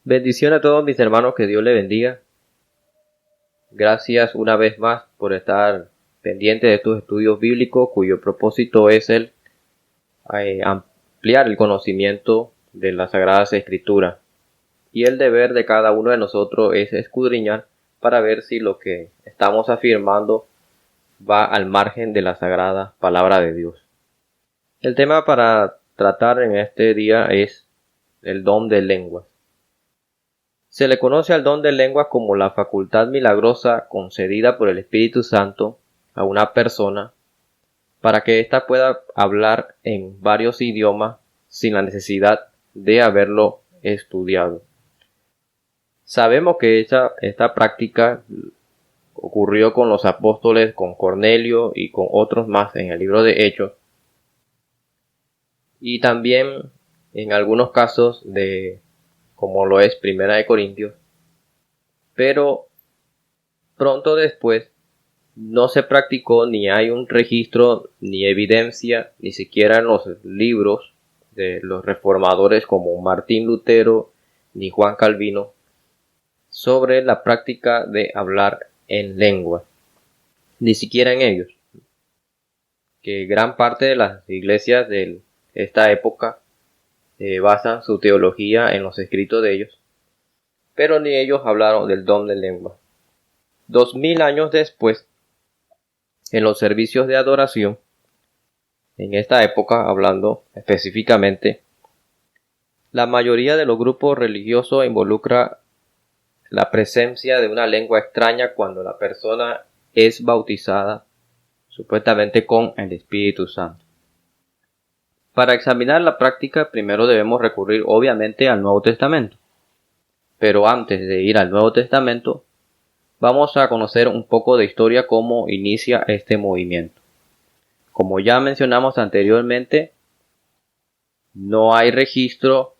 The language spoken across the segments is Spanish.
Bendición a todos mis hermanos, que Dios les bendiga. Gracias una vez más por estar pendiente de estos estudios bíblicos cuyo propósito es el ampliar el conocimiento de las Sagradas Escrituras. Y el deber de cada uno de nosotros es escudriñar para ver si lo que estamos afirmando va al margen de la sagrada palabra de Dios. El tema para tratar en este día es el don de lenguas. Se le conoce al don de lenguas como la facultad milagrosa concedida por el Espíritu Santo a una persona para que ésta pueda hablar en varios idiomas sin la necesidad de haberlo estudiado. Sabemos que esta práctica ocurrió con los apóstoles, con Cornelio y con otros más en el libro de Hechos, y también en algunos casos como lo es Primera de Corintios, pero pronto después no se practicó, ni hay un registro ni evidencia, ni siquiera en los libros de los reformadores como Martín Lutero ni Juan Calvino, sobre la práctica de hablar en lengua, ni siquiera en ellos, que gran parte de las iglesias de esta época basan su teología en los escritos de ellos, pero ni ellos hablaron del don de lengua. 2000 años después, en los servicios de adoración, en esta época, hablando específicamente, la mayoría de los grupos religiosos involucra la presencia de una lengua extraña cuando la persona es bautizada, supuestamente con el Espíritu Santo. Para examinar la práctica, primero debemos recurrir obviamente al Nuevo Testamento. Pero antes de ir al Nuevo Testamento, vamos a conocer un poco de historia, cómo inicia este movimiento. Como ya mencionamos anteriormente, no hay registro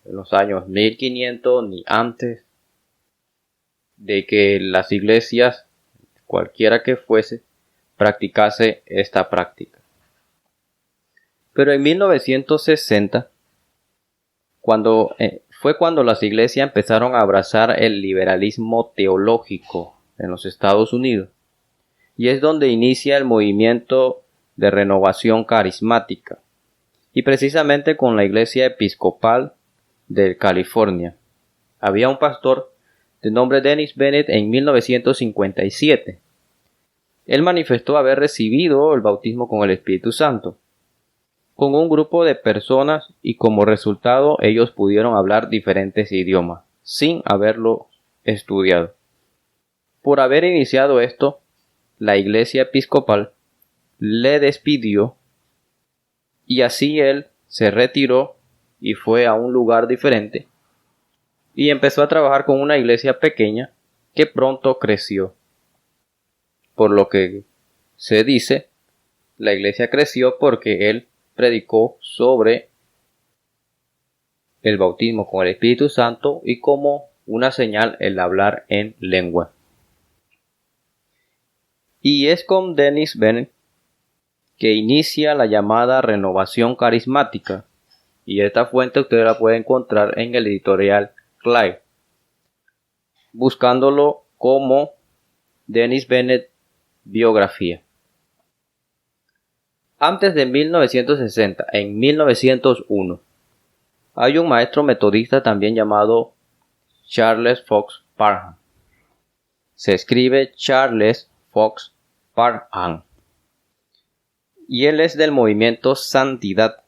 en los años 1500 ni antes de que las iglesias, cualquiera que fuese, practicase esta práctica. Pero en 1960, fue cuando las iglesias empezaron a abrazar el liberalismo teológico en los Estados Unidos, y es donde inicia el movimiento de renovación carismática, y precisamente con la Iglesia Episcopal de California. Había un pastor de nombre Dennis Bennett en 1957. Él manifestó haber recibido el bautismo con el Espíritu Santo con un grupo de personas, y como resultado ellos pudieron hablar diferentes idiomas sin haberlo estudiado. Por haber iniciado esto, la Iglesia Episcopal le despidió, y así él se retiró y fue a un lugar diferente y empezó a trabajar con una iglesia pequeña que pronto creció. Por lo que se dice, la iglesia creció porque él predicó sobre el bautismo con el Espíritu Santo y como una señal el hablar en lengua. Y es con Dennis Bennett que inicia la llamada renovación carismática, y esta fuente usted la puede encontrar en el editorial Clive, buscándolo como Dennis Bennett biografía. Antes de 1960, en 1901, hay un maestro metodista también llamado Charles Fox Parham. Se escribe Charles Fox Parham, y él es del movimiento Santidad.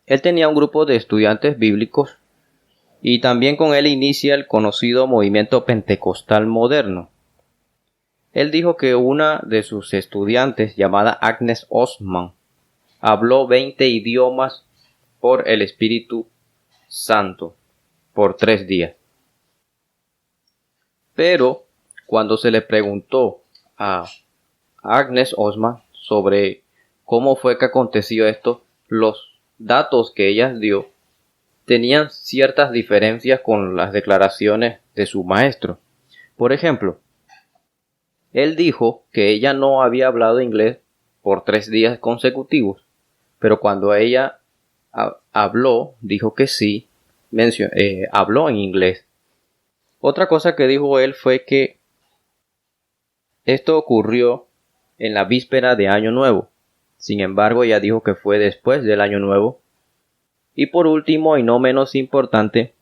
Él tenía un grupo de estudiantes bíblicos, y también con él inicia el conocido movimiento pentecostal moderno. Él dijo que una de sus estudiantes, llamada Agnes Osman, habló 20 idiomas por el Espíritu Santo por 3 días. Pero cuando se le preguntó a Agnes Osman sobre cómo fue que aconteció esto, los datos que ella dio tenían ciertas diferencias con las declaraciones de su maestro. Por ejemplo, él dijo que ella no había hablado inglés por 3 días consecutivos, pero cuando ella habló, dijo que sí, habló en inglés. Otra cosa que dijo él fue que esto ocurrió en la víspera de Año Nuevo. Sin embargo, ella dijo que fue después del Año Nuevo. Y por último, y no menos importante,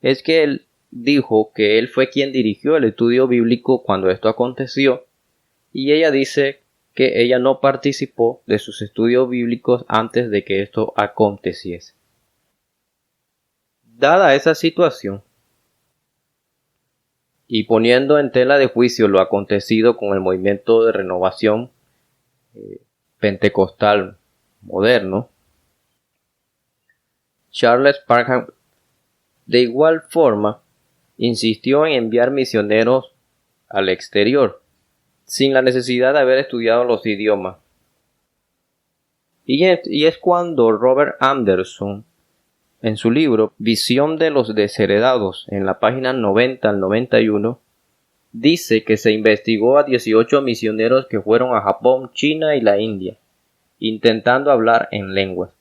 es que él dijo que él fue quien dirigió el estudio bíblico cuando esto aconteció, y ella dice que ella no participó de sus estudios bíblicos antes de que esto aconteciese. Dada esa situación, y poniendo en tela de juicio lo acontecido con el movimiento de renovación pentecostal moderno, Charles Parham de igual forma insistió en enviar misioneros al exterior, sin la necesidad de haber estudiado los idiomas. Y es cuando Robert Anderson, en su libro Visión de los Desheredados, en la página 90 al 91, dice que se investigó a 18 misioneros que fueron a Japón, China y la India, intentando hablar en lenguas.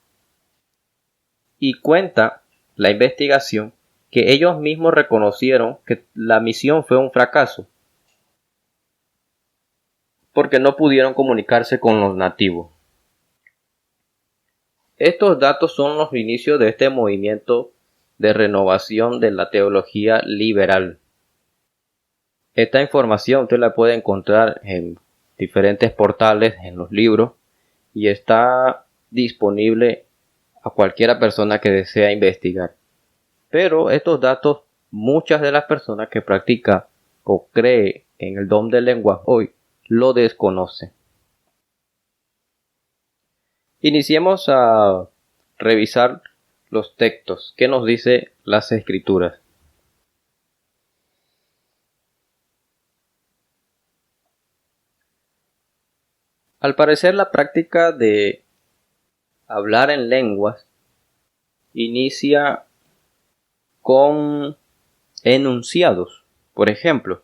Y cuenta la investigación que ellos mismos reconocieron que la misión fue un fracaso, porque no pudieron comunicarse con los nativos. Estos datos son los inicios de este movimiento de renovación de la teología liberal. Esta información usted la puede encontrar en diferentes portales, en los libros, y está disponible a cualquiera persona que desea investigar. Pero estos datos, muchas de las personas que practican o creen en el don de lenguas hoy, lo desconocen. Iniciemos a revisar los textos. ¿Qué nos dice las Escrituras? Al parecer, la práctica de hablar en lenguas inicia con enunciados. Por ejemplo,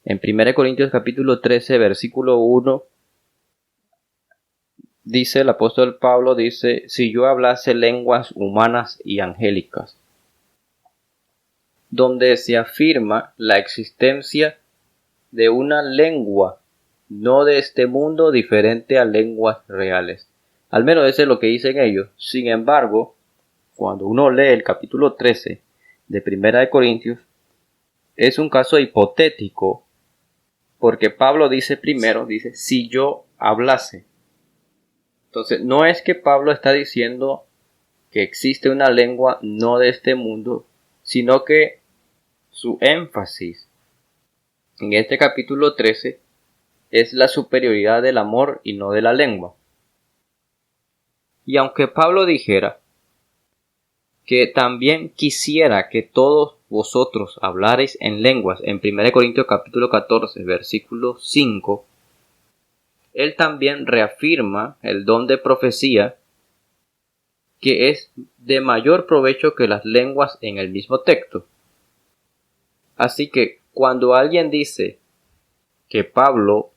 en 1 Corintios capítulo 13, versículo 1, dice el apóstol Pablo, dice, si yo hablase lenguas humanas y angélicas, donde se afirma la existencia de una lengua no de este mundo diferente a lenguas reales. Al menos eso es lo que dicen ellos. Sin embargo, cuando uno lee el capítulo 13 de 1 Corintios, es un caso hipotético, porque Pablo dice primero, dice, si yo hablase. Entonces, no es que Pablo está diciendo que existe una lengua no de este mundo, sino que su énfasis en este capítulo 13 es la superioridad del amor y no de la lengua. Y aunque Pablo dijera que también quisiera que todos vosotros hablareis en lenguas, en 1 Corintios capítulo 14, versículo 5, él también reafirma el don de profecía, que es de mayor provecho que las lenguas en el mismo texto. Así que cuando alguien dice que Pablo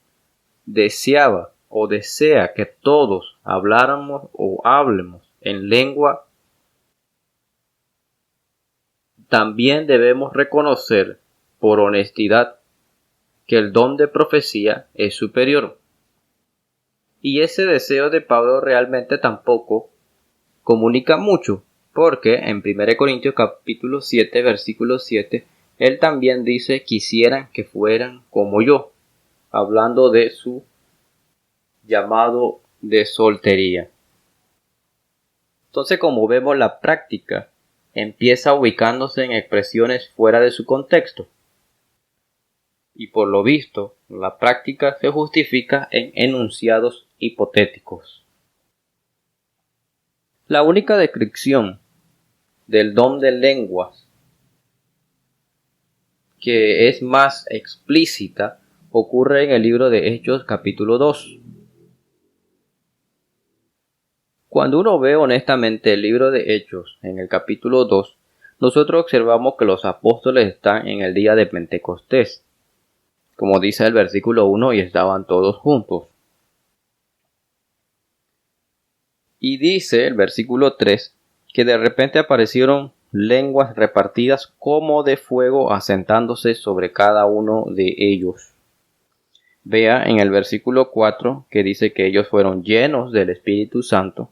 deseaba o desea que todos habláramos o hablemos en lengua, también debemos reconocer por honestidad que el don de profecía es superior. Y ese deseo de Pablo realmente tampoco comunica mucho, porque en 1 Corintios capítulo 7, versículo 7, él también dice, quisieran que fueran como yo, hablando de su llamado de soltería. Entonces, como vemos, la práctica empieza ubicándose en expresiones fuera de su contexto. Y por lo visto, la práctica se justifica en enunciados hipotéticos. La única descripción del don de lenguas que es más explícita ocurre en el libro de Hechos capítulo 2. Cuando uno ve honestamente el libro de Hechos en el capítulo 2, nosotros observamos que los apóstoles están en el día de Pentecostés, como dice el versículo 1, y estaban todos juntos. Y dice el versículo 3 que de repente aparecieron lenguas repartidas como de fuego asentándose sobre cada uno de ellos. Vea en el versículo 4 que dice que ellos fueron llenos del Espíritu Santo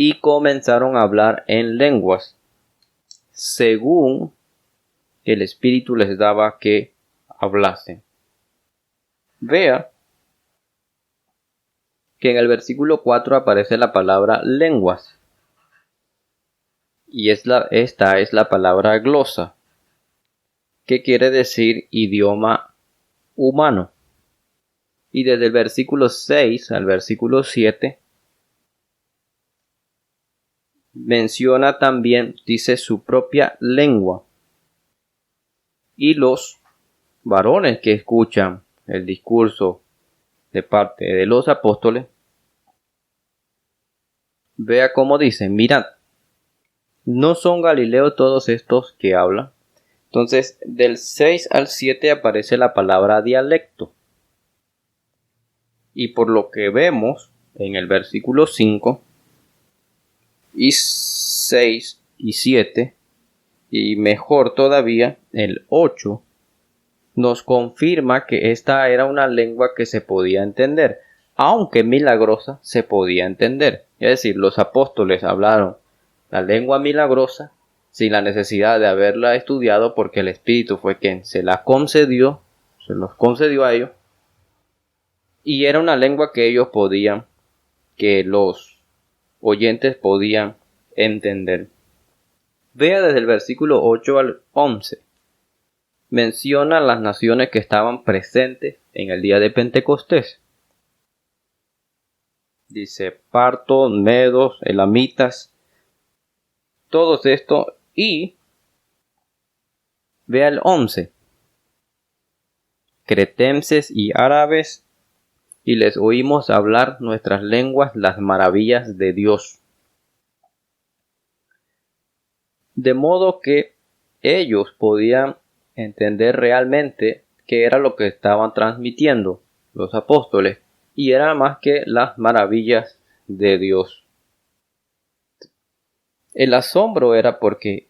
y comenzaron a hablar en lenguas, según el Espíritu les daba que hablasen. Vea que en el versículo 4 aparece la palabra lenguas. Y esta es la palabra glosa, que quiere decir idioma humano. Y desde el versículo 6 al versículo 7 menciona también, dice, su propia lengua. Y los varones que escuchan el discurso de parte de los apóstoles, vea cómo dice, mirad, ¿no son galileos todos estos que hablan? Entonces, del 6 al 7 aparece la palabra dialecto. Y por lo que vemos en el versículo 5 y 6 y 7, y mejor todavía el 8, nos confirma que esta era una lengua que se podía entender, aunque milagrosa se podía entender. Es decir, los apóstoles hablaron la lengua milagrosa sin la necesidad de haberla estudiado, porque el Espíritu fue quien se los concedió a ellos, y era una lengua que ellos podían, que los oyentes podían entender. Vea desde el versículo 8 al 11. Menciona las naciones que estaban presentes en el día de Pentecostés. Dice partos, medos, elamitas, todos estos. Y vea el 11. Cretenses y árabes, y les oímos hablar nuestras lenguas las maravillas de Dios. De modo que ellos podían entender realmente qué era lo que estaban transmitiendo los apóstoles, y era más que las maravillas de Dios. El asombro era porque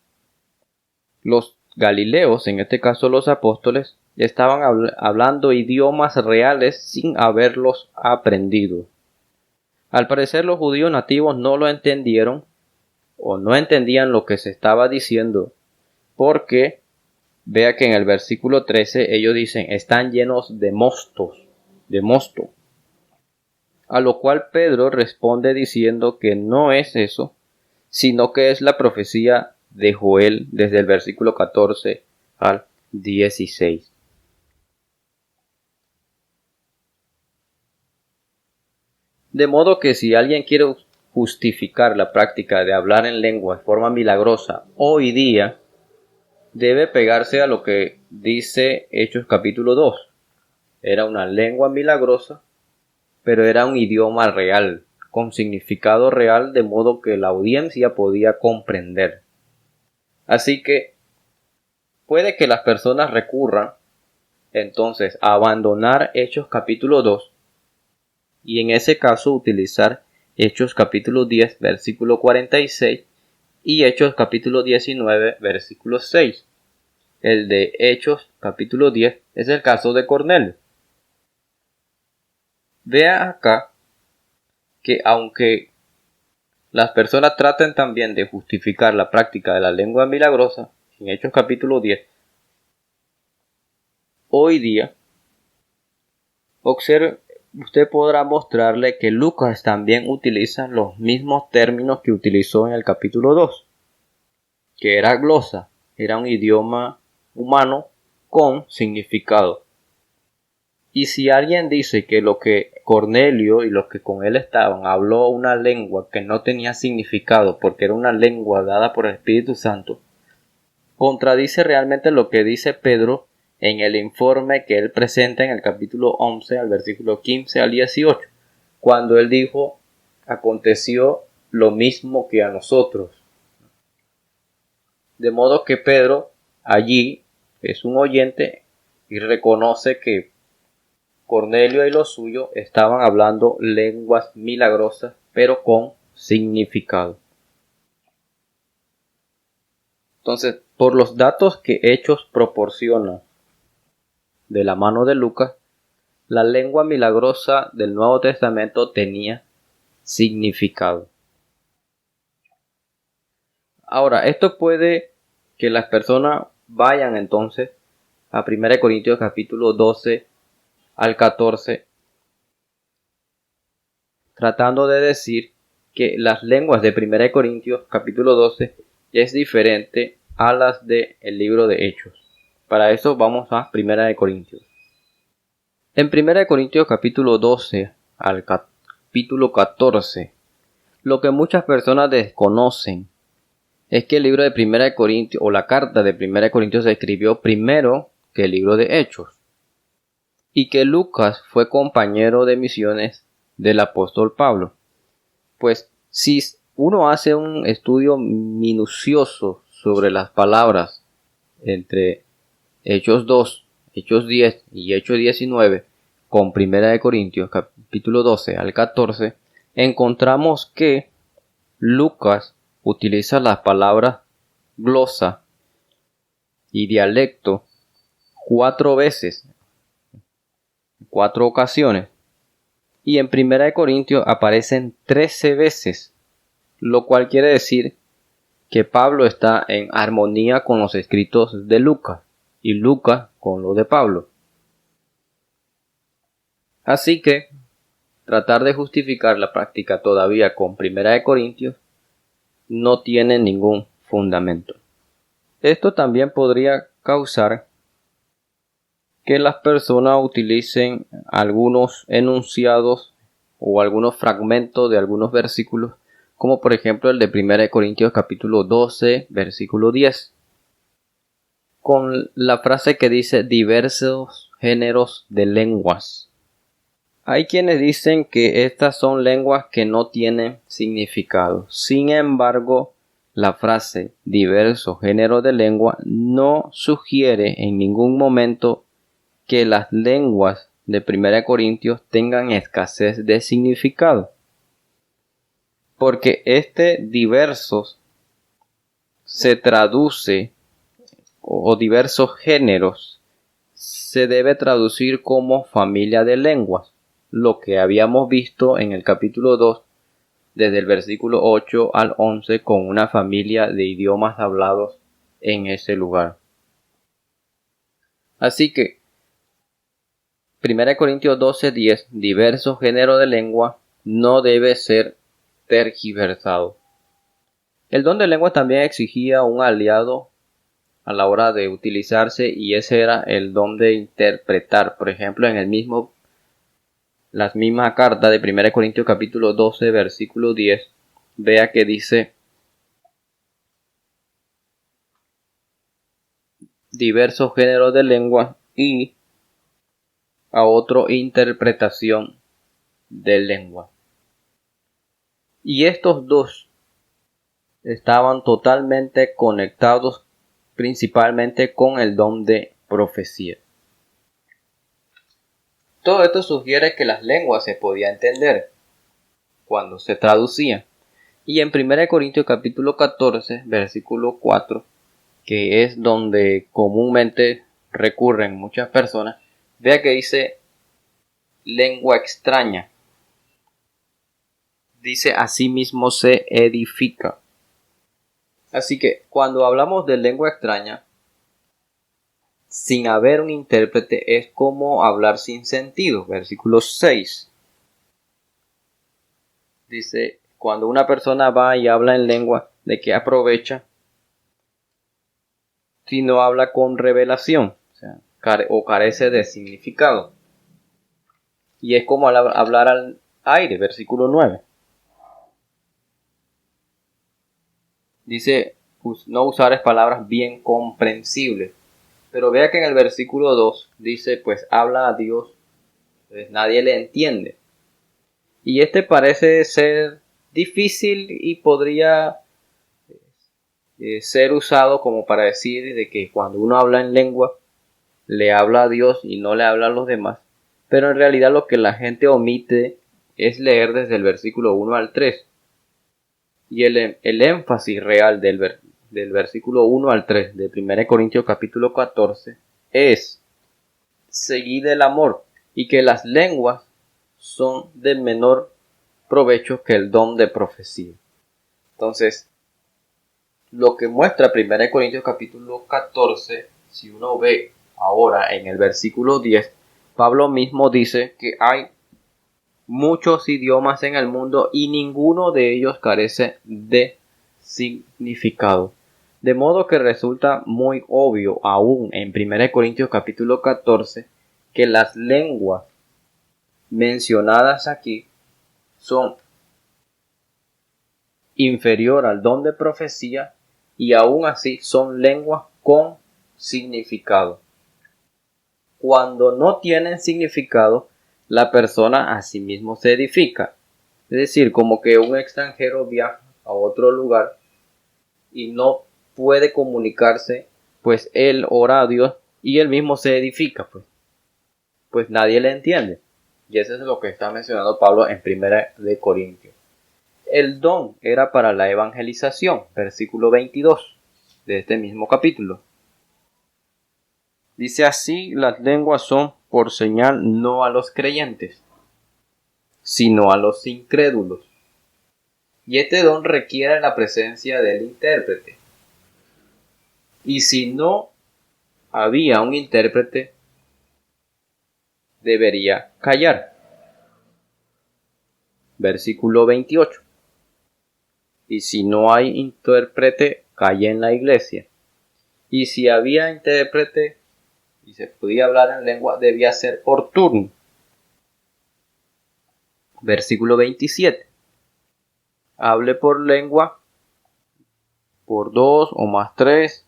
los galileos, en este caso los apóstoles, estaban hablando idiomas reales sin haberlos aprendido. Al parecer los judíos nativos no lo entendieron o no entendían lo que se estaba diciendo, porque vea que en el versículo 13 ellos dicen están llenos de mosto. A lo cual Pedro responde diciendo que no es eso, sino que es la profecía de Joel desde el versículo 14 al 16. De modo que si alguien quiere justificar la práctica de hablar en lengua de forma milagrosa hoy día, debe pegarse a lo que dice Hechos capítulo 2. Era una lengua milagrosa, pero era un idioma real, con significado real, de modo que la audiencia podía comprender. Así que puede que las personas recurran entonces a abandonar Hechos capítulo 2 y en ese caso utilizar Hechos capítulo 10 versículo 46 y Hechos capítulo 19 versículo 6. El de Hechos capítulo 10 es el caso de Cornelio. Vea acá que aunque las personas traten también de justificar la práctica de la lengua milagrosa en Hechos capítulo 10, hoy día usted podrá mostrarle que Lucas también utiliza los mismos términos que utilizó en el capítulo 2, que era glosa, era un idioma humano con significado. Y si alguien dice que lo que Cornelio y los que con él estaban habló una lengua que no tenía significado porque era una lengua dada por el Espíritu Santo, contradice realmente lo que dice Pedro en el informe que él presenta en el capítulo 11 al versículo 15 al 18, cuando él dijo, aconteció lo mismo que a nosotros. De modo que Pedro allí es un oyente y reconoce que Cornelio y los suyos estaban hablando lenguas milagrosas, pero con significado. Entonces, por los datos que Hechos proporciona de la mano de Lucas, la lengua milagrosa del Nuevo Testamento tenía significado. Ahora, esto puede que las personas vayan entonces a 1 Corintios capítulo 12 al 14, tratando de decir que las lenguas de 1 Corintios capítulo 12 es diferente a las del libro de Hechos. Para eso vamos a 1 Corintios. En 1 Corintios capítulo 12 al capítulo 14, lo que muchas personas desconocen es que el libro de 1 Corintios o la carta de 1 Corintios se escribió primero que el libro de Hechos, y que Lucas fue compañero de misiones del apóstol Pablo. Pues si uno hace un estudio minucioso sobre las palabras entre Hechos 2, Hechos 10 y Hechos 19 con 1 Corintios capítulo 12 al 14, encontramos que Lucas utiliza las palabras glosa y dialecto 4 veces, 4 ocasiones, y en 1 Corintios aparecen 13 veces, lo cual quiere decir que Pablo está en armonía con los escritos de Lucas y Lucas con los de Pablo. Así que tratar de justificar la práctica todavía con 1 Corintios no tiene ningún fundamento. Esto también podría causar que las personas utilicen algunos enunciados o algunos fragmentos de algunos versículos, como por ejemplo el de 1 Corintios capítulo 12, versículo 10, con la frase que dice diversos géneros de lenguas. Hay quienes dicen que estas son lenguas que no tienen significado. Sin embargo, la frase diversos géneros de lengua no sugiere en ningún momento que las lenguas de 1 Corintios tengan escasez de significado. Porque diversos se traduce, o diversos géneros, se debe traducir como familia de lenguas, lo que habíamos visto en el capítulo 2, desde el versículo 8 al 11, con una familia de idiomas hablados en ese lugar. Así que 1 Corintios 12:10, diversos géneros de lengua, no debe ser tergiversado. El don de lengua también exigía un aliado a la hora de utilizarse, y ese era el don de interpretar. Por ejemplo, en la misma carta de 1 Corintios capítulo 12, versículo 10, vea que dice diversos géneros de lengua y a otro interpretación de lengua. Y estos dos estaban totalmente conectados principalmente con el don de profecía. Todo esto sugiere que las lenguas se podían entender cuando se traducían. Y en 1 Corintios capítulo 14, versículo 4, que es donde comúnmente recurren muchas personas, vea que dice lengua extraña. Dice asimismo se edifica. Así que cuando hablamos de lengua extraña, sin haber un intérprete, es como hablar sin sentido. Versículo 6. Dice, cuando una persona va y habla en lengua, ¿de qué aprovecha si no habla con revelación? O sea, carece de significado. Y es como hablar al aire. Versículo 9. Dice, no usar palabras bien comprensibles. Pero vea que en el versículo 2 dice, pues habla a Dios, pues nadie le entiende. Y parece ser difícil y podría ser usado como para decir de que cuando uno habla en lengua, le habla a Dios y no le habla a los demás. pero en realidad lo que la gente omite es leer desde el versículo 1 al 3. Y el énfasis real del versículo 1 al 3 de 1 Corintios capítulo 14 es seguid el amor y que las lenguas son de menor provecho que el don de profecía. Entonces, lo que muestra 1 Corintios capítulo 14, si uno ve ahora en el versículo 10, Pablo mismo dice que hay muchos idiomas en el mundo y ninguno de ellos carece de significado. De modo que resulta muy obvio aún en 1 Corintios capítulo 14 que las lenguas mencionadas aquí son inferior al don de profecía y aún así son lenguas con significado. Cuando no tienen significado, la persona a sí mismo se edifica. Es decir, como que un extranjero viaja a otro lugar y no puede comunicarse, pues él ora a Dios y él mismo se edifica, pues nadie le entiende. Y eso es lo que está mencionando Pablo en 1 de Corintios. El don era para la evangelización, versículo 22 de este mismo capítulo. Dice así: las lenguas son por señal no a los creyentes, sino a los incrédulos. Y este don requiere la presencia del intérprete. Y si no había un intérprete, debería callar. Versículo 28. Y si no hay intérprete, calla en la iglesia. Y si había intérprete y se podía hablar en lengua, debía ser por turno. Versículo 27. Hable por lengua, por 2 o más 3,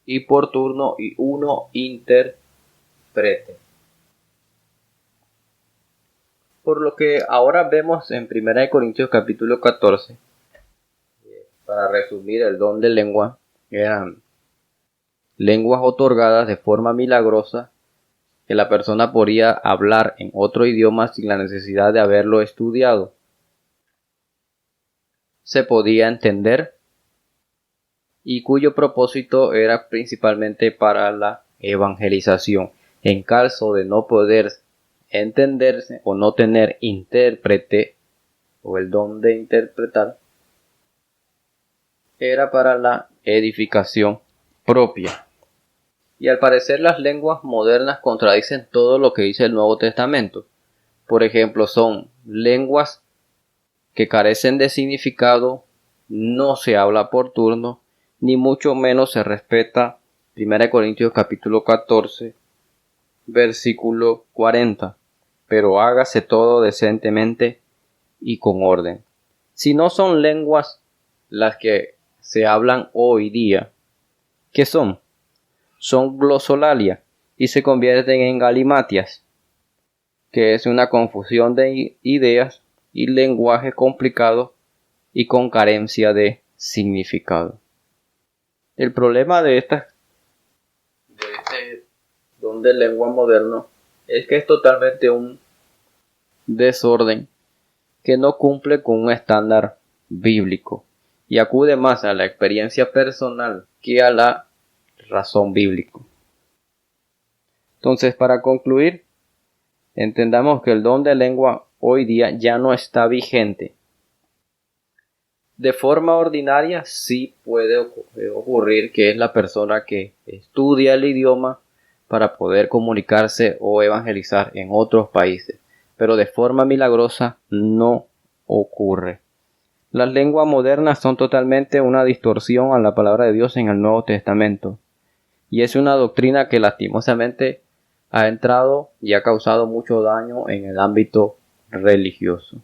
y por turno, y uno interprete. Por lo que ahora vemos en 1 Corintios capítulo 14, para resumir, el don de lengua eran lenguas otorgadas de forma milagrosa que la persona podía hablar en otro idioma sin la necesidad de haberlo estudiado. Se podía entender y cuyo propósito era principalmente para la evangelización. En caso de no poder entenderse o no tener intérprete o el don de interpretar, era para la edificación propia. Y al parecer las lenguas modernas contradicen todo lo que dice el Nuevo Testamento. Por ejemplo, son lenguas que carecen de significado, no se habla por turno, ni mucho menos se respeta 1 Corintios capítulo 14, versículo 40. Pero hágase todo decentemente y con orden. Si no son lenguas las que se hablan hoy día, ¿qué son? Son glosolalia y se convierten en galimatias, que es una confusión de ideas y lenguaje complicado y con carencia de significado. El problema de este don de lengua moderno es que es totalmente un desorden que no cumple con un estándar bíblico y acude más a la experiencia personal que a la razón bíblica. Entonces, para concluir, entendamos que el don de lengua hoy día ya no está vigente. De forma ordinaria sí puede ocurrir que es la persona que estudia el idioma para poder comunicarse o evangelizar en otros países, pero de forma milagrosa no ocurre. Las lenguas modernas son totalmente una distorsión a la palabra de Dios en el Nuevo Testamento, y es una doctrina que lastimosamente ha entrado y ha causado mucho daño en el ámbito religioso.